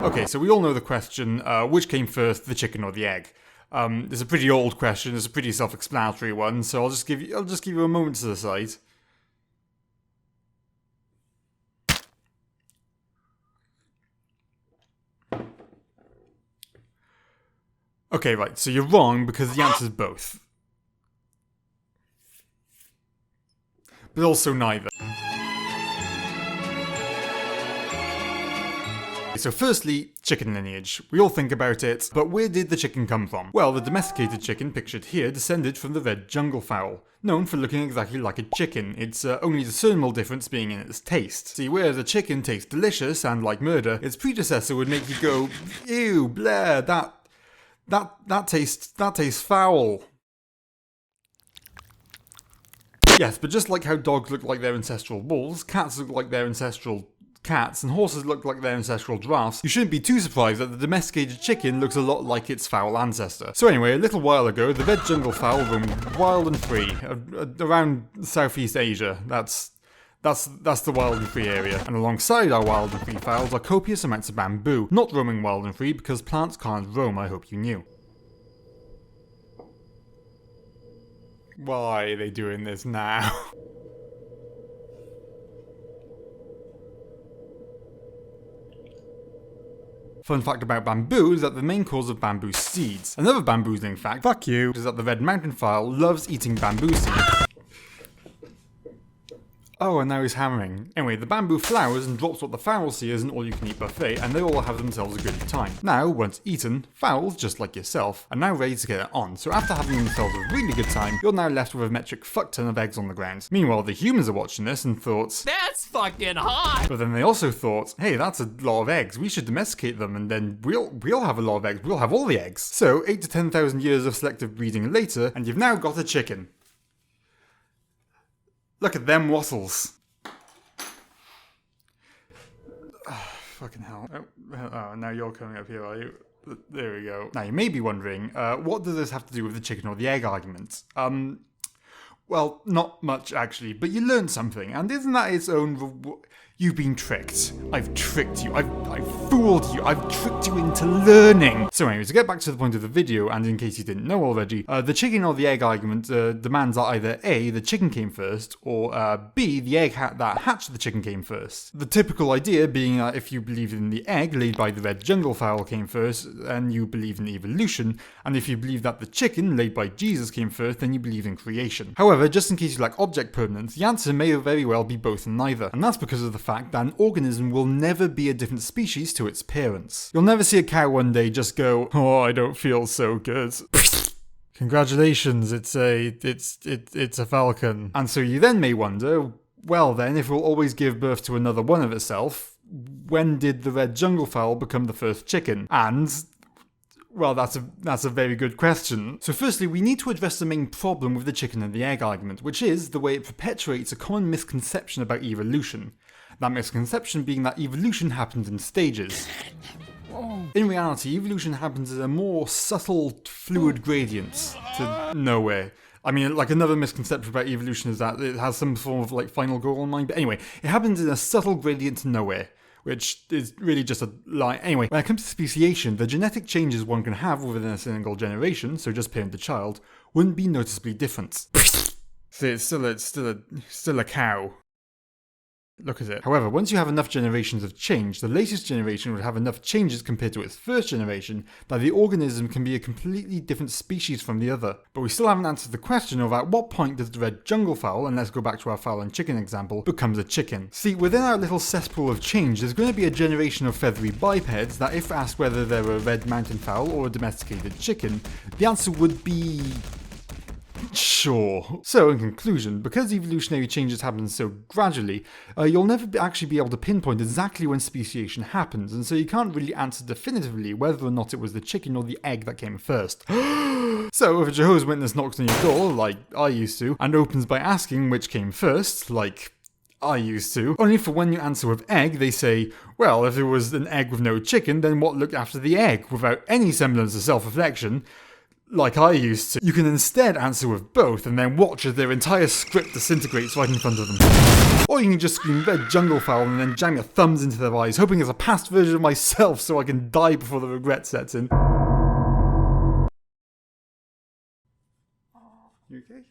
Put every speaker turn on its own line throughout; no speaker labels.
Okay, so we all know the question, which came first, the chicken or the egg? It's a pretty old question, it's a pretty self-explanatory one, so I'll just give you a moment to decide. Okay, right, so you're wrong because the answer's both. But also neither. So firstly, chicken lineage. We all think about it, but where did the chicken come from? Well, the domesticated chicken pictured here descended from the red jungle fowl, known for looking exactly like a chicken, its only discernible difference being in its taste. See, whereas a chicken tastes delicious and like murder, its predecessor would make you go, ew, bleh, that tastes foul. Yes, but just like how dogs look like their ancestral wolves, cats look like their ancestral cats, and horses look like their ancestral giraffes, you shouldn't be too surprised that the domesticated chicken looks a lot like its fowl ancestor. So anyway, a little while ago, the red jungle fowl roamed wild and free around Southeast Asia. That's the wild and free area. And alongside our wild and free fowls are copious amounts of bamboo, not roaming wild and free because plants can't roam, I hope you knew. Why are they doing this now? Fun fact about bamboo is that the main cause of bamboo seeds. Another bamboozling fact, fuck you, is that the red mountain fowl loves eating bamboo seeds. Oh, and now he's hammering. Anyway, the bamboo flowers and drops what the fowl see as an all-you-can-eat buffet, and they all have themselves a good time. Now, once eaten, fowls, just like yourself, are now ready to get it on, so after having themselves a really good time, you're now left with a metric fuck-ton of eggs on the ground. Meanwhile, the humans are watching this and thought, that's fucking hot! But then they also thought, hey, that's a lot of eggs, we should domesticate them, and then we'll have a lot of eggs, we'll have all the eggs. So, 8 to 10,000 years of selective breeding later, and you've now got a chicken. Look at them wattles. Oh, fucking hell. Oh, now you're coming up here, are you? There we go. Now, you may be wondering, what does this have to do with the chicken or the egg argument? Well, not much, actually, but you learned something, and isn't that its own You've been tricked. I've tricked you. I've fooled you. I've tricked you into learning. So anyway, to get back to the point of the video, and in case you didn't know already, the chicken or the egg argument demands that either A, the chicken came first, or B, the egg that hatched the chicken came first. The typical idea being that if you believe in the egg laid by the red jungle fowl came first, then you believe in evolution, and if you believe that the chicken laid by Jesus came first, then you believe in creation. However, just in case you lack object permanence, the answer may very well be both and neither, and that's because of the fact that an organism will never be a different species to its parents. You'll never see a cow one day just go, oh, I don't feel so good. Congratulations, it's a falcon. And so you then may wonder, well then, if it will always give birth to another one of itself, when did the red jungle fowl become the first chicken? And well, that's a very good question. So firstly, we need to address the main problem with the chicken and the egg argument, which is the way it perpetuates a common misconception about evolution. That misconception being that evolution happens in stages. In reality, evolution happens as a more subtle, fluid gradient to nowhere. I mean, like, another misconception about evolution is that it has some form of, like, final goal in mind. But anyway, it happens in a subtle gradient to nowhere, which is really just a lie. Anyway, when it comes to speciation, the genetic changes one can have within a single generation, so just parent to child, wouldn't be noticeably different. See, it's still a cow. Look at it. However, once you have enough generations of change, the latest generation would have enough changes compared to its first generation that the organism can be a completely different species from the other. But we still haven't answered the question of at what point does the red jungle fowl, and let's go back to our fowl and chicken example, becomes a chicken. See, within our little cesspool of change, there's going to be a generation of feathery bipeds that if asked whether they're a red mountain fowl or a domesticated chicken, the answer would be sure. So, in conclusion, because evolutionary changes happen so gradually, you'll never actually be able to pinpoint exactly when speciation happens, and so you can't really answer definitively whether or not it was the chicken or the egg that came first. So, if a Jehovah's Witness knocks on your door, like I used to, and opens by asking which came first, like I used to, only for when you answer with egg, they say, well, if it was an egg with no chicken, then what looked after the egg, without any semblance of self-reflection, like I used to. You can instead answer with both and then watch as their entire script disintegrates right in front of them. Or you can just scream "They're jungle fowl" and then jam your thumbs into their eyes, hoping it's a past version of myself so I can die before the regret sets in. You okay?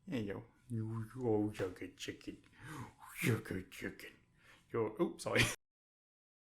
There you go. You're a good chicken. You're a good chicken. Oh, sorry.